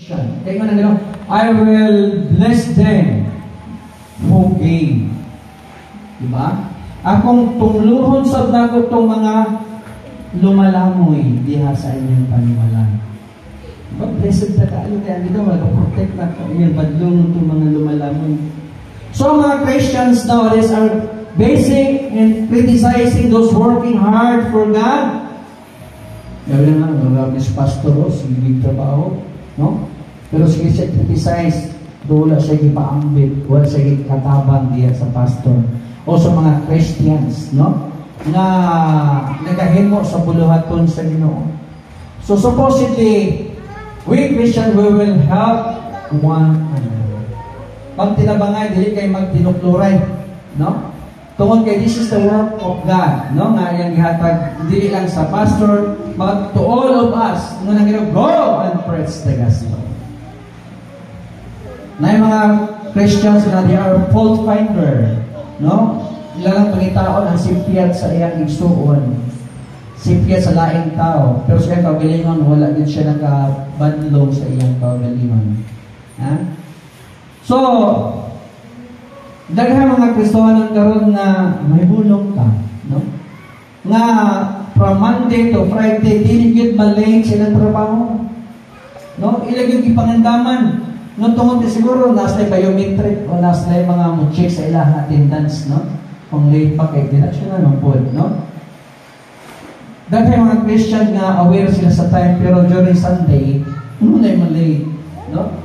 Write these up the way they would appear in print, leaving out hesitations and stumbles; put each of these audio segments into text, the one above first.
Kaya nga na gano'n, I will bless them who gave. Diba? Akong tungluhon sa nako itong mga lumalamoy diha sa inyong panimalan. Diba? Blessed na tayo kaya dito, mag-protect na kami badlong itong mga lumalamoy. So mga Christians nowadays are basing and criticizing those working hard for God. Gawin na nga, mga pastor o, sige trabaho, no? Pero sige siya criticize, wala siya ipaambit, wala siya katabang diya sa pastor. O sa mga Christians, no? Na nagahimo sa buluhaton sa Ginoo. So supposedly, we Christians, we will help one another. Pag tinabangay, dili kayo magtinukluray, no? Tungod kay this is the work of God, no? Nga yang gihatag dili lang sa pastor, but to all of us, nga nang go and preach the gospel. Na yung mga Christians na they are fault finder, no? Ilang pangitaon ang sipiyat sa iyang igsuon, sipiyat sa laing tao, pero sa iyang kagalingon, wala din siya nakabadlong sa iyang kagalingon. Ha? So, daghang mga Kristohanon karon na may bulong ka, no? Nga from Monday to Friday, dili gyud malate silang trabaho. No? Ilang yung ipangandaman. No, tungod siguro nasa biometric o nasa mga mo-check sa ilang attendance, no? Kung late pa kay deduction na po, no? Dahil mga Christian nga aware sila sa time, pero during Sunday, na yung late, no?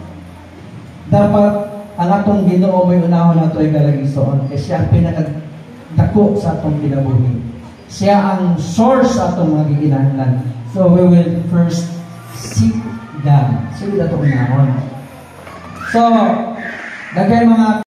Dapat ang atong Ginoo may unahon na ito ay kalagisoon kasi siya ang pinakadako sa atong kinabuhi. Siya ang source sa atong mga gikinahanglan. So we will first seek God. Sige na ito unahon. So, dagay mga